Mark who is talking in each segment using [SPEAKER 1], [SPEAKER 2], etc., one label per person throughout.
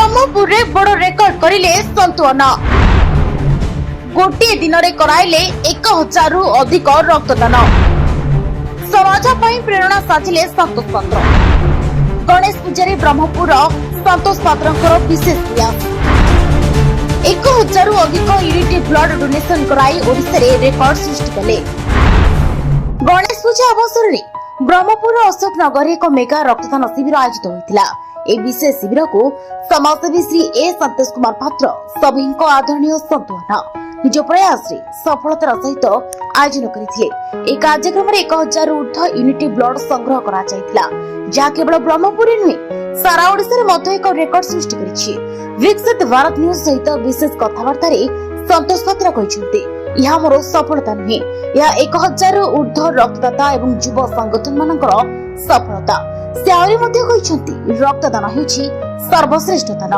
[SPEAKER 1] ब्रह्मपुर रे बड़ रेकर्ड करिले संतुअन गोटे दिन रे कराइले 1000 रु अधिक रक्तदान समाज पई प्रेरणा साजिले संतोष पात्र गणेश पूजा ब्रह्मपुर संतोष पात्र विशेष प्रयास 1000 रु अधिक यूनिट ब्लड डोनेशन कराई ओडिसा रे रेकर्ड सृष्टि कले। गणेश पूजा अवसर में ब्रह्मपुर अशोक नगर एक मेगा रक्तदान शिविर आयोजित होता है। ए विशेष शिविर को समाजसेवी श्री ए संतोष कुमार पात्र सभी आदरणीय संतुअन निज प्रयास रे सफलतार सहित आयोजन करथिले। कार्यक्रम 1000 ऊर्ध्व यूनिट ब्लड संग्रह करा जायतिला जहा केवल ब्रह्मपुर नुहे सारा ओडिसा रे एक रेकर्ड सृष्टि करिछि। विकसित भारत न्यूज सहित विशेष कथावार्ता रे संतोष पात्र कहिसंते यह मोर सफलता नुहे यह 1000 ऊर्ध्व रक्तदाता एवं युव संगठन मानकर सफलता। से आहुरी मध्य कहिसंती रक्तदान हेउछि सर्वश्रेष्ठ दान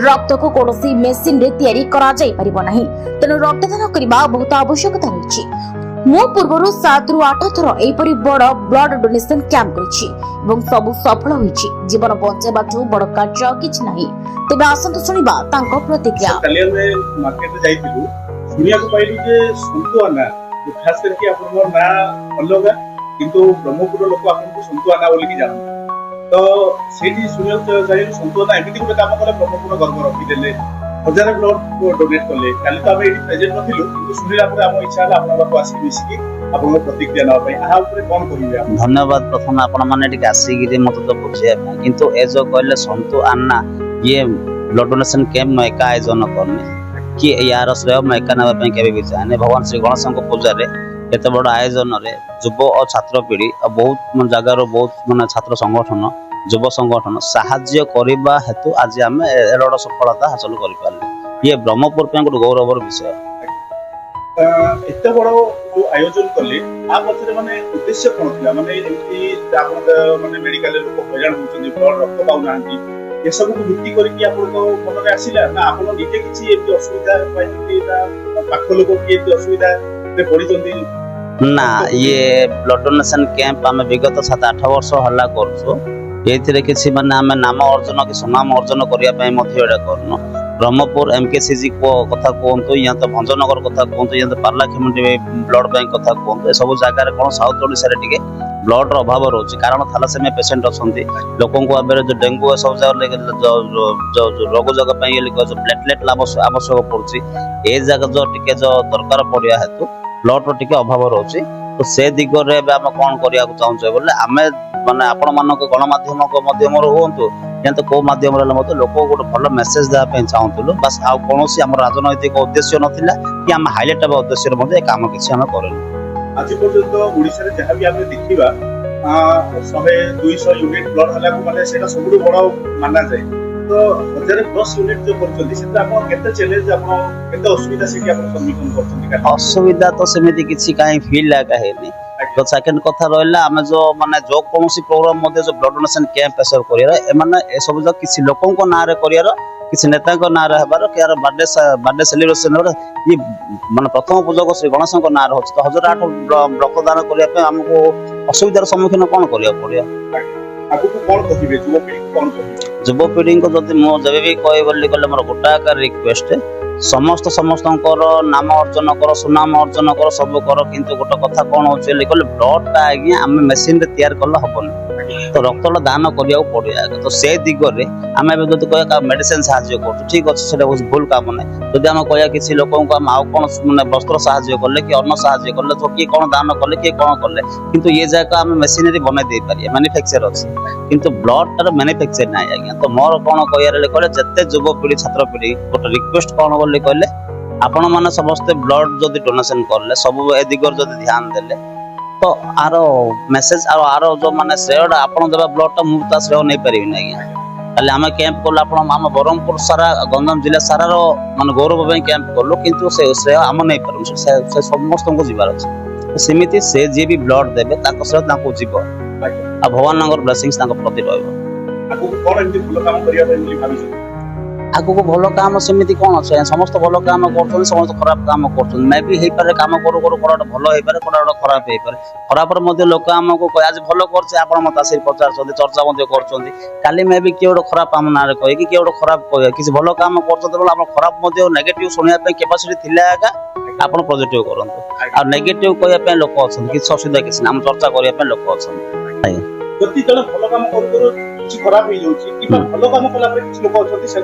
[SPEAKER 1] रक्त को कोनोसी मेसिन रे तयारी करा जाई परिबो नाही तेनु रक्तदान करबा बहुत आवश्यकता रहिछि। मो पूर्वरु 7 रु 8 थर एपरि बड़ ब्लड डोनेशन कैंप करिछि एवं सब सफल होइछि। जीवन बचाइबाठु बड़ कार्य किछि नाही। तेबे आसंत सुनिबा तांको प्रतिक्रिया।
[SPEAKER 2] कलियर में मार्केट जाइतिलु सुनिया को पाइलु जे संतुआना खास करके आपन ना अलगा किंतु ब्रह्मपुर लोक आपन को संतुआना बोली कि जान तो सेठी सुनिया चाहिए संतुआना एमिति गोटे काम करे ब्रह्मपुर गर्व रखि देले 1000 ब्लड डोनेट करले काली तो आमे एठी प्रेजेंट नथिलु किंतु सुनिला पर हम इच्छा हला आपन बापू आसी मिसिकी आपन प्रतिक्रिया ना पई आहा ऊपर कोन कहिबे आप।
[SPEAKER 3] धन्यवाद प्रथम आपन माने टिक आसी गिरे मत तो बुझिया किंतु ए जो कहले संतुआना ये ब्लड डोनेशन कैंप में का आयोजन करने कि यार श्रेय मैं एका नबा पई केबे भी चाहे भगवान श्री गणेश को पूजा रे एत बड़ आयोजन रे युव और छात्र पीढ़ी और बहुत जगार बहुत माने छात्र संगठन युव संगठन साहाय्य करबा हेतु आज आम एड़ सफलता हासिल कर पारे ये ब्रह्मपुर पे गोटे गौरवर विषय।
[SPEAKER 2] एत बड़ जो आयोजन कले आ पछरे माने उद्देश्य कोन थिला माने एमती आपन माने मेडिकल लोक हजान होचंदी ब्लड रक्त पाउ नांती ये सब को भित्ति करके आपन को मन में आसीला ना आपन निजे किछि एमती असुविधा पाइती ना पाख लोक की एमती असुविधा रे पड़ी जंदी
[SPEAKER 3] ना ये ब्लड डोनेशन कैंप आम विगत 7-8 वर्ष हल्ला करछो एथिरे किछि माने आम नाम अर्जन कि सुनाम अर्जन करिया पय मध्य एडा करनो ब्रह्मपुर एमकेसीजी को कथा कोंतो या तो भंजनगर कथा कोंतो या तो पार्लाखेमुंडी ब्लड बैंक कथा कोंतो ए सब जगह रे कोन साउथ ओडिसा रे टिके ब्लड रो अभाव रहउची कारण थैलासेमिया पेशेंट अछंती लोकन को आबेरे जो डेंगू सब जगह जो रोग जगह पय ये जो प्लेटलेट आवश्यक पड़ुची ए जगह जो टिके जो दरकार पड़िया हेतु ब्लड रो टिके अभाव रहउची तो से दिग रे हम कोन करिया को चाहू बोले आमे माने आपण मानक गणमाध्यम को माध्यम होंतु या तो को माध्यम रे मते लोक गोटे भल मेसेज दे पे चाहूतलु बस आ कोनोसी हमर राजनैतिक उद्देश्य नथिला कि हम हाइलाइट बा उद्देश्य रे मते काम किछि हम करलु।
[SPEAKER 2] आज पर्यंत ओडिसा रे जहां भी हम देखिबा 100-200 यूनिट ब्लड हला को माने सेटा सबुडु बड़ माना जाय तो 1000+ यूनिट जो करचंदी सेटा आपण केते चैलेंज आपण केते असुविधा से कि आपण सम्मुखीन करचंदी का
[SPEAKER 3] असुविधा तो सेमिति किछि काई फील लागा हेनी तो सेकंड कथा रहला हम जो माने जो कोनोसी प्रोग्राम मध्ये जो ब्लड डोनेशन कैंप एसर करिया ए माने ए सब जो किछि लोकन को नारे करिया किछि नेता को नारे हबार कि यार बर्थडे सेलिब्रेशन रे ये माने प्रथम पूजक श्री गणेश को नारे होछ तो 1008 रक्तदान करिया पे हमको असुविधार सम्मुखीन कोन करिया पड़िया
[SPEAKER 2] आपको कोन कहिबे युवा पीढ़ी कोन कहिबे
[SPEAKER 3] युवा पीढ़ी को जदि मो जबे भी कहि बोली कले मोर गोटाकार रिक्वेस्ट समस्त नाम अर्जन कर सुनाम अर्जन कर सब कर किंतु गोटे कथा कौन हो ब्लड टा आज्ञा आम मेसीन रे तैयार कले हबनी तो रक्त दान करिया पड़िया तो से दिगरे आम जब कह मेडिसिन साहाଯ୍य कर ठीक अच्छे से भूल काम ना जदि आम कह किसी लोक आउ कौन मानने वस्त्र साहाଯ୍य कले कि अन्न साहाଯ୍य कले तो किए कौन दान कले किए कौन कले किंतु ये जगह आम मेसीनरी बना दे पारे मैन्युफैक्चर अच्छे किंतु ब्लड टार मैन्युफैक्चर ना आज्ञा तो मोर कौन कह जिते युव पीढ़ी छात्र पीढ़ी गोटे रिक्वेस्ट कौन बोली कहले आपण माने समस्त ब्लड जदि डोनेशन करले सब ए दिगर जदि ध्यान देले तो आरो मेसेज आरो जो माने श्रेयडा आपण देबा ब्लड टा मुता श्रेय नै परिबि नै खाली हम कैंप करला आपण हम बरहमपुर सारा गंजाम जिला सारा रो माने गौरव पई कैंप करलो किंतु से श्रेय हम नै परम से समस्त को जीवार अछि सेमिति से जे भी ब्लड देबे ताको श्रेय ताको जीव आ भगवान नगर ब्लेसिंग्स ताको प्रति रहबो
[SPEAKER 2] आपको कोन एंटी फुल काम करिया पई बोली भाबिछ
[SPEAKER 3] ଆଗକୁ ଭଲ କାମ ସେମିତି କଣ ଅଛି ସମସ୍ତେ ଭଲ କାମ କରୁଛନ୍ତି ସମସ୍ତେ ଖରାପ କାମ କରୁଛନ୍ତି ମେ ବି ହେଇପାରେ କାମ କରୁ କରୁ କୋଉଟା ଗୋଟେ ଭଲ ହେଇପାରେ କୋଉଟା ଗୋଟେ ଖରାପ ହେଇପାରେ ଖରାପରେ ମଧ୍ୟ ଲୋକ ଆମକୁ କହେ ଆଜି ଭଲ କରୁଛି ଆପଣ ମତେ ଆସିକି ପଚାରୁଛନ୍ତି ଚର୍ଚ୍ଚା ମଧ୍ୟ କରୁଛନ୍ତି କାଲି ମେ ବି କିଏ ଗୋଟେ ଖରାପ ଆମ ନାଁରେ କହିକି କିଏ ଗୋଟେ ଖରାପ କହିବେ କିଛି ଭଲ କାମ କରୁଛନ୍ତି ବୋଲି ଆପଣ ଖରାପ ମଧ୍ୟ ନେଗେଟିଭ ଶୁଣିବା ପାଇଁ କ୍ୟାପାସିଟି ଥିଲେ ଆକା ଆପଣ ପଜିଟିଭ କରନ୍ତୁ ଆଉ ନେଗେଟିଭ କହିବା ପାଇଁ ଲୋକ ଅଛନ୍ତି କିଛି ଅସୁବିଧା କିଛି ନାହିଁ ଆମ ଚର୍ଚ୍ଚା କରିବା ପାଇଁ ଲୋକ ଅଛନ୍ତି ଆଜ୍ଞା
[SPEAKER 2] ଯଦି ଜଣେ ଭଲ କାମ କରୁ କରୁ କିଛି ଖରାପ ହେଇଯାଉଛି କିମ୍ବା ଭଲ କାମ କଲା ପରେ କିଛି ଲୋକ ଅଛନ୍ତି ସେ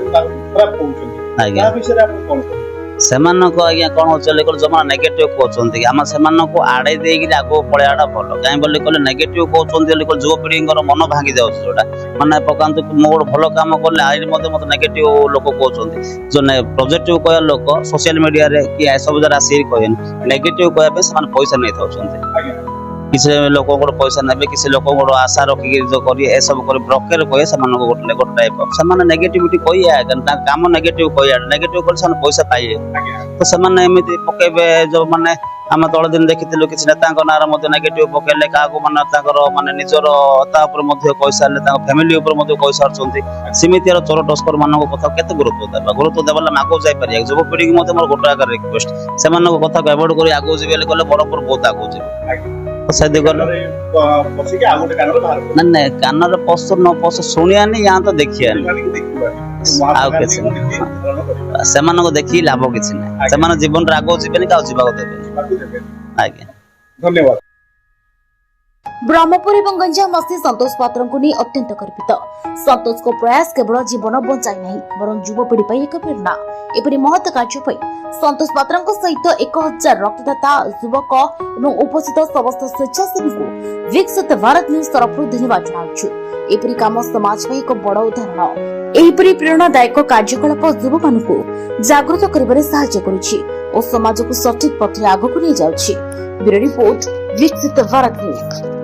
[SPEAKER 2] ଖରାପ କହୁଛନ୍ତି
[SPEAKER 3] ଆଜ୍ଞା
[SPEAKER 2] ତା ବିଷୟରେ ଆପଣ କଣ କହିବେ?
[SPEAKER 3] ସେମାନଙ୍କୁ ଆଜ୍ଞା କଣ ହଉଛି ଯୋଉମାନେ ନେଗେଟିଭ କହୁଛନ୍ତି ଆମେ ସେମାନଙ୍କୁ ଆଡେଇ ଦେଇକି ଆଗକୁ ପଳେଇବାଟା ଭଲ କାହିଁ ବୋଲି କହିଲେ ନେଗେଟିଭ କହୁଛନ୍ତି ବୋଲି କହିଲେ ଯୁବପିଢିଙ୍କର ମନ ଭାଙ୍ଗି ଯାଉଛି ଯୋଉଟା ମାନେ ପକାନ୍ତୁ ମୁଁ ଗୋଟେ ଭଲ କାମ କଲେ ଆଇନ ମଧ୍ୟ ମତେ ନେଗେଟିଭ ଲୋକ କହୁଛନ୍ତି ଯୋଉ ପଜିଟିଭ କହିବା ଲୋକ ସୋସିଆଲ ମିଡିଆରେ କି ଏସବୁ ଯାରା ଆସିକି କହିବେନି ନେଗେଟିଭ କହିବା ପାଇଁ ସେମାନେ ପଇସା ନେଇଥାଉଛନ୍ତି
[SPEAKER 2] ଆଜ୍ଞା
[SPEAKER 3] କିଛି ଲୋକଙ୍କର ପଇସା ନେବେ କିଛି ଲୋକଙ୍କର ଆଶା ରଖିକି ଯୋଉ କରି ଏସବୁ କରି ବ୍ରକେର କହିବେ ସେମାନଙ୍କୁ ଗୋଟେ ଟାଇପ ସେମାନେ ନେଗେଟିଭିଟି କହିବା ତାଙ୍କ କାମ ନେଗେଟିଭ କହିବା ନେଗେଟିଭ କଲେ ସେମାନେ ପଇସା ପାଇବେ
[SPEAKER 2] ଆଜ୍ଞା
[SPEAKER 3] ତ ସେମାନେ ଏମିତି ପକେଇବେ ଯୋଉ ମାନେ ଆମେ ତଳ ଦିନ ଦେଖିଥିଲୁ କିଛି ନେତାଙ୍କ ନାଁରେ ମଧ୍ୟ ନେଗେଟିଭ ପକେଇଲେ କାହାକୁ ମାନେ ତାଙ୍କର ମାନେ ନିଜର ତା ଉପରେ ମଧ୍ୟ ପଇସା ହେଲେ ତାଙ୍କ ଫ୍ୟାମିଲି ଉପରେ ମଧ୍ୟ ପଇସା ଆସୁଛନ୍ତି ସେମିତିର ଚୋର ଟସ୍କର ମାନଙ୍କ କଥା କେତେ ଗୁରୁତ୍ୱ ଦେବା ଆମେ ଆଗକୁ ଯାଇପାରିବା ଯୁବପିଢିକି ମଧ୍ୟ ମୋର ଗୋଟେ ଆକାର ରିକ୍ୱେଷ୍ଟ ସେମାନଙ୍କ କଥାକୁ ଆଭଏଡ କରି ଆଗକୁ ଯିବେ ବୋଲି କହିଲେ ବରହମପୁର ବହୁତ ଆଗକୁ ଯିବେ ସେ ଦିଗରେ
[SPEAKER 2] ବସିକି ଆଉ ଗୋଟେ କାନରେ ବାହାର
[SPEAKER 3] ନା ନାଇଁ କାନରେ ପଶୁ ନ ପଶୁ ଶୁଣିବାନି ୟା ତ ଦେଖିବାନି ଆଉ କିଛି ନାହିଁ ସେମାନଙ୍କୁ ଦେଖିକି ଲାଭ କିଛି ନାହିଁ ସେମାନେ ଜୀବନରେ ଆଗକୁ ଯିବେନି କି ଆଉ ଯିବାକୁ ଦେବେନି ଆଜ୍ଞା
[SPEAKER 2] ଧନ୍ୟବାଦ
[SPEAKER 1] ବ୍ରହ୍ମପୁର ଏବଂ ଗଞ୍ଜାମ ଆସି ସନ୍ତୋଷ ପାତ୍ରଙ୍କୁ ନେଇ ଅତ୍ୟନ୍ତ ଗର୍ବିତ ସନ୍ତୋଷଙ୍କ ପ୍ରୟାସ କେବଳ ଜୀବନ ବଞ୍ଚାଇ ନାହିଁ ବରଂ ଯୁବପିଢି ପାଇଁ ଏକ ପ୍ରେରଣା ଏପରି ମହତ କାର୍ଯ୍ୟ ପାଇଁ ସନ୍ତୋଷ ପାତ୍ରଙ୍କ ସହିତ 1000 ରକ୍ତଦାତା ଯୁବକ ଏବଂ ଉପସ୍ଥିତ ସମସ୍ତ ସ୍ୱେଚ୍ଛାସେବୀଙ୍କୁ ବିକଶିତ ଭାରତ ନ୍ୟୁଜ ତରଫରୁ ଧନ୍ୟବାଦ ଜଣାଉଛୁ ଏପରି କାମ ସମାଜ ପାଇଁ ଏକ ବଡ଼ ଉଦାହରଣ ଏହିପରି ପ୍ରେରଣାଦାୟକ କାର୍ଯ୍ୟକଳାପ ଯୁବମାନଙ୍କୁ ଜାଗୃତ କରିବାରେ ସାହାଯ୍ୟ କରୁଛି ଓ ସମାଜକୁ ସଠିକ ପଥରେ ଆଗକୁ ନେଇଯାଉଛି ବ୍ୟୁରୋ ରିପୋର୍ଟ ବିକଶିତ ଭାରତ ନ୍ୟୁଜ।